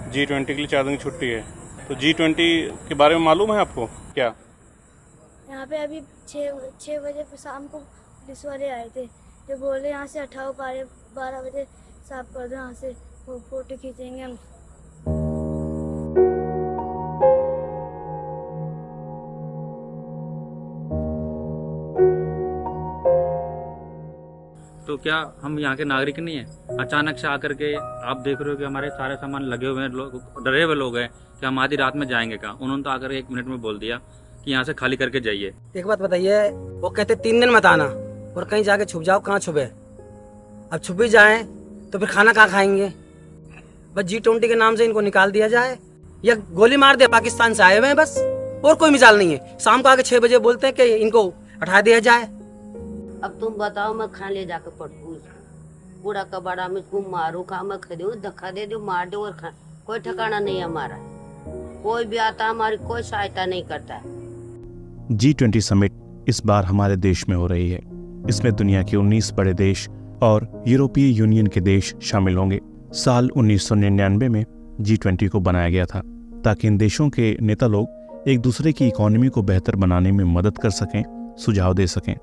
G20 के लिए 4 दिन की छुट्टी है, तो G20 के बारे में मालूम है आपको क्या? यहाँ पे अभी 6 बजे शाम को पुलिस वाले आए थे जो बोले यहाँ से हटाओ, 12 बजे साफ कर दो, यहाँ से फोटो खींचेंगे हम। तो क्या हम यहाँ के नागरिक नहीं हैं? अचानक से आकर के आप देख रहे हो कि हमारे सारे सामान लगे हुए हैं, लोग डरे हुए लोग हैं कि हम आधी रात में जाएंगे कहाँ। उन्होंने तो आकर 1 मिनट में बोल दिया कि यहाँ से खाली करके जाइए। एक बात बताइए, वो कहते 3 दिन मत आना और कहीं जाके छुप जाओ, कहाँ छुपे? अब छुप ही जाए तो फिर खाना कहाँ खाएंगे? बस G20 के नाम से इनको निकाल दिया जाए या गोली मार दे। पाकिस्तान से आए हुए हैं बस, और कोई मिसाल नहीं है। शाम को आके 6 बजे बोलते हैं कि इनको हटा दिया जाए। अब तुम बताओ, मैं खान ले जाकर पटकू पूरा कबाड़ा में इसको मारू, खा मैं खरीदू, धक्का दे दो, मार दो और खा। कोई ठिकाना नहीं हमारा, कोई भी आता हमारी कोई सहायता नहीं करता है। G20 समिट इस बार हमारे देश में हो रही है। इसमें दुनिया के 19 बड़े देश और यूरोपीय यूनियन के देश शामिल होंगे। साल 1999 में G20 को बनाया गया था ताकि इन देशों के नेता लोग एक दूसरे की इकोनॉमी को बेहतर बनाने में मदद कर सकें, सुझाव दे सकें।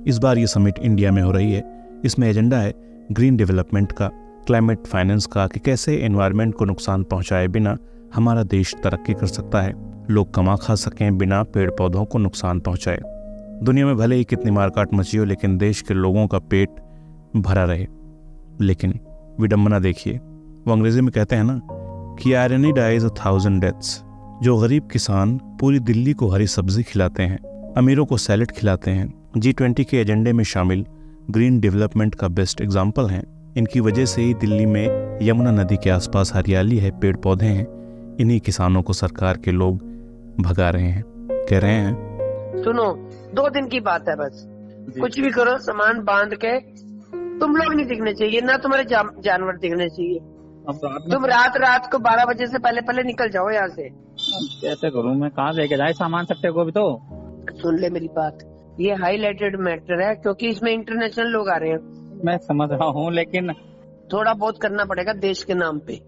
इस बार ये समिट इंडिया में हो रही है। इसमें एजेंडा है ग्रीन डेवलपमेंट का, क्लाइमेट फाइनेंस का, कि कैसे एनवायरनमेंट को नुकसान पहुंचाए बिना हमारा देश तरक्की कर सकता है, लोग कमा खा सकें बिना पेड़ पौधों को नुकसान पहुंचाए। दुनिया में भले ही कितनी मारकाट मची हो, लेकिन देश के लोगों का पेट भरा रहे। लेकिन विडंबना देखिए, वो अंग्रेजी में कहते हैं ना कि आयरनी डाइज 1000 डेथ्स। जो गरीब किसान पूरी दिल्ली को हरी सब्जी खिलाते हैं, अमीरों को सैलेड खिलाते हैं, G20 के एजेंडे में शामिल ग्रीन डेवलपमेंट का बेस्ट एग्जाम्पल हैं। इनकी वजह से ही दिल्ली में यमुना नदी के आसपास हरियाली है, पेड़ पौधे हैं। इन्हीं किसानों को सरकार के लोग भगा रहे हैं, कह रहे हैं सुनो 2 दिन की बात है, बस कुछ भी करो, सामान बांध के तुम लोग नहीं दिखने चाहिए, ना तुम्हारे जानवर दिखने चाहिए। तुम रात को 12 बजे से पहले निकल जाओ यहाँ से। कैसे करूँ मैं, कहाँ लेके जाए सामान सबसे को भी? तो सुन ले मेरी बात, ये हाईलाइटेड मैटर है क्योंकि इसमें इंटरनेशनल लोग आ रहे हैं। मैं समझ रहा हूँ, लेकिन थोड़ा बहुत करना पड़ेगा देश के नाम पे।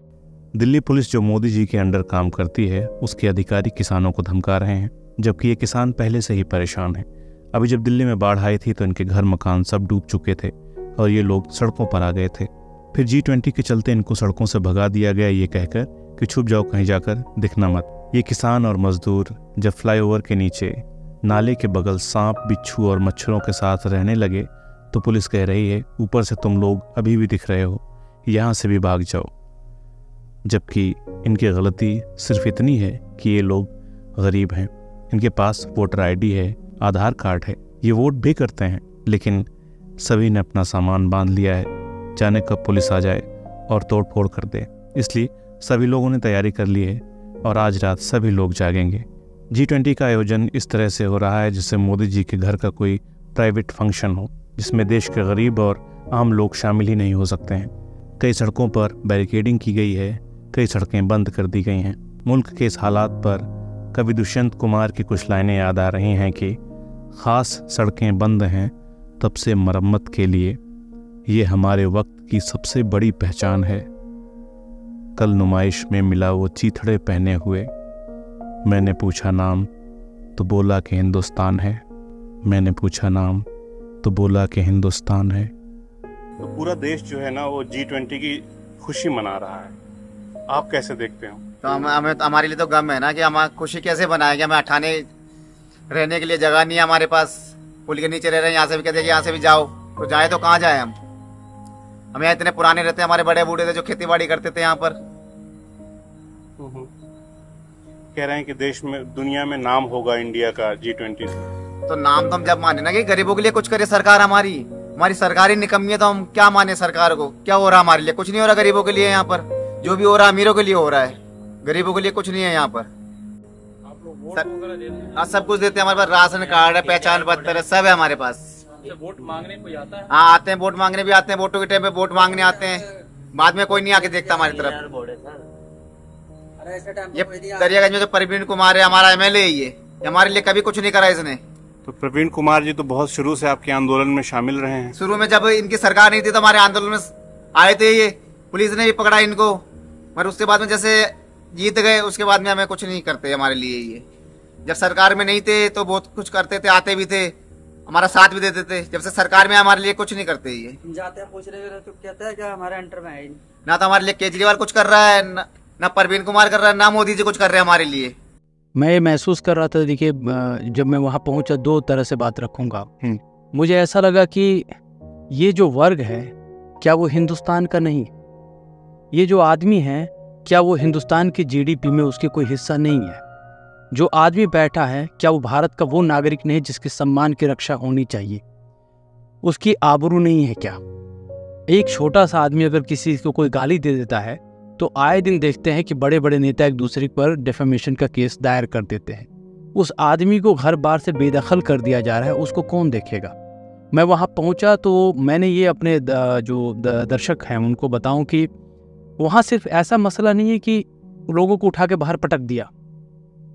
दिल्ली पुलिस जो मोदी जी के अंडर काम करती है, उसके अधिकारी किसानों को धमका रहे हैं, जबकि ये किसान पहले से ही परेशान हैं। अभी जब दिल्ली में बाढ़ आई थी तो इनके घर मकान सब डूब चुके थे और ये लोग सड़कों पर आ गए थे। फिर G20 के चलते इनको सड़कों से भगा दिया गया, ये कहकर कि छुप जाओ, कहीं जाकर दिखना मत। ये किसान और मजदूर जब फ्लाईओवर के नीचे नाले के बगल सांप, बिच्छू और मच्छरों के साथ रहने लगे तो पुलिस कह रही है ऊपर से तुम लोग अभी भी दिख रहे हो, यहाँ से भी भाग जाओ। जबकि इनकी गलती सिर्फ इतनी है कि ये लोग गरीब हैं, इनके पास वोटर ID है, आधार कार्ड है, ये वोट भी करते हैं, लेकिन सभी ने अपना सामान बांध लिया है, जाने कब पुलिस आ जाए और तोड़ फोड़ कर दे। इसलिए सभी लोगों ने तैयारी कर ली है और आज रात सभी लोग जागेंगे। G20 का आयोजन इस तरह से हो रहा है जिससे मोदी जी के घर का कोई प्राइवेट फंक्शन हो, जिसमें देश के गरीब और आम लोग शामिल ही नहीं हो सकते हैं। कई सड़कों पर बैरिकेडिंग की गई है, कई सड़कें बंद कर दी गई हैं। मुल्क के इस हालात पर कवि दुष्यंत कुमार की कुछ लाइनें याद आ रही हैं कि खास सड़कें बंद हैं तब से मरम्मत के लिए, ये हमारे वक्त की सबसे बड़ी पहचान है। कल नुमाइश में मिला वो चीथड़े पहने हुए, मैंने पूछा नाम तो बोला कि हिंदुस्तान है, मैंने पूछा नाम तो बोला कि हिंदुस्तान है। तो पूरा देश जो है ना वो G20 की खुशी मना रहा है, आप कैसे देखते हो? तो हमें हमारे लिए तो गम है ना कि हम खुशी कैसे बनाएंगे। हमें अठाने रहने के लिए जगह नहीं है हमारे पास, पुल के नीचे रह रहे हैं, यहाँ से भी कहते हैं कि यहाँ से भी जाओ, तो जाए तो कहाँ जाए हम यहाँ इतने पुराने रहते हैं, हमारे बड़े बूढ़े थे जो खेती बाड़ी करते थे यहाँ पर। कह रहे हैं कि देश में, दुनिया में नाम होगा इंडिया का G20 से। तो नाम तो हम जब माने ना कि गरीबों के लिए कुछ करे सरकार, हमारी सरकार ही निकम्मी है, तो हम क्या माने सरकार को? क्या हो रहा हमारे लिए? कुछ नहीं हो रहा गरीबों के लिए यहाँ पर। जो भी हो रहा अमीरों के लिए हो रहा है, गरीबों के लिए कुछ नहीं है यहाँ पर। हाँ सब कुछ देते हैं हमारे पास, राशन कार्ड है, पहचान पत्र है, सब है हमारे पास। वोट मांगने कोई आता है? हाँ आते हैं, वोट मांगने भी आते हैं, वोटों के टाइम पे वोट मांगने आते हैं, बाद में कोई नहीं आके देखता हमारी तरफ। ये दरियागंज में जो प्रवीण कुमार है हमारा MLA, ये हमारे लिए कभी कुछ नहीं करा इसने। तो प्रवीण कुमार जी तो बहुत शुरू से आपके आंदोलन में शामिल रहे हैं। शुरू में जब इनकी सरकार नहीं थी तो हमारे आंदोलन में आए थे, ये पुलिस ने भी पकड़ा इनको, मगर उसके बाद में जैसे जीत गए उसके बाद में हमें कुछ नहीं करते हमारे लिए ये। जब सरकार में नहीं थे तो बहुत कुछ करते थे, आते भी थे, हमारा साथ भी देते थे। जब से सरकार में हमारे लिए कुछ नहीं करते ये। जाते हैं पूछ रहे तो कहता है कि हमारे अंडर में है ही नहीं। ना तो हमारे लिए केजरीवाल कुछ कर रहा है, ना परवीन कुमार कर रहा है, ना मोदी जी कुछ कर रहे हैं हमारे लिए। मैं ये महसूस कर रहा था, देखिए जब मैं वहाँ पहुँचा, दो तरह से बात रखूँगा। मुझे ऐसा लगा कि ये जो वर्ग है क्या वो हिंदुस्तान का नहीं, ये जो आदमी है क्या वो हिंदुस्तान की जीडीपी में उसके कोई हिस्सा नहीं है, जो आदमी बैठा है क्या वो भारत का वो नागरिक नहीं जिसके सम्मान की रक्षा होनी चाहिए, उसकी आबरू नहीं है क्या। एक छोटा सा आदमी अगर किसी को कोई गाली दे देता है तो आए दिन देखते हैं कि बड़े बड़े नेता एक दूसरे पर डिफेमेशन का केस दायर कर देते हैं। उस आदमी को घर बार से बेदखल कर दिया जा रहा है, उसको कौन देखेगा। मैं वहाँ पहुँचा तो मैंने ये अपने जो दर्शक हैं उनको बताऊं कि वहाँ सिर्फ ऐसा मसला नहीं है कि लोगों को उठा के बाहर पटक दिया।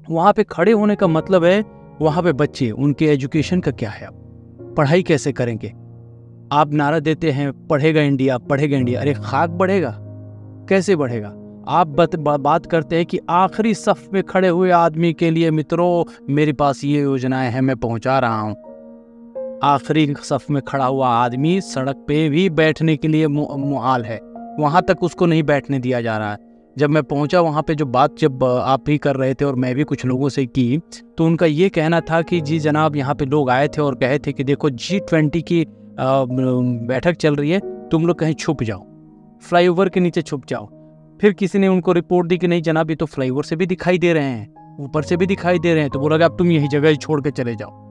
वहाँ पे खड़े होने का मतलब है वहाँ पे बच्चे, उनके एजुकेशन का क्या है, पढ़ाई कैसे करेंगे। आप नारा देते हैं पढ़ेगा इंडिया, पढ़ेगा इंडिया, अरे खाक बढ़ेगा, कैसे बढ़ेगा। आप बात करते हैं कि आखिरी सफ में खड़े हुए आदमी के लिए मित्रों मेरे पास ये योजनाएं हैं, मैं पहुंचा रहा हूं। आखिरी सफ में खड़ा हुआ आदमी सड़क पे भी बैठने के लिए मुहाल है, वहां तक उसको नहीं बैठने दिया जा रहा है। जब मैं पहुंचा वहां पे जो बात जब आप ही कर रहे थे और मैं भी कुछ लोगों से की, तो उनका ये कहना था कि जी जनाब यहाँ पे लोग आए थे और कहे थे कि देखो G20 की बैठक चल रही है, तुम लोग कहीं छुप जाओ, फ्लाईओवर के नीचे छुप जाओ। फिर किसी ने उनको रिपोर्ट दी कि नहीं जनाब ये तो फ्लाईओवर से भी दिखाई दे रहे हैं, ऊपर से भी दिखाई दे रहे हैं, तो बोला कि अब तुम यही जगह छोड़ के चले जाओ।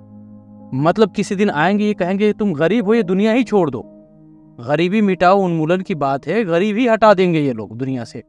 मतलब किसी दिन आएंगे ये कहेंगे तुम गरीब हो, ये दुनिया ही छोड़ दो, गरीबी मिटाओ, उन्मूलन की बात है, गरीबी हटा देंगे ये लोग दुनिया से।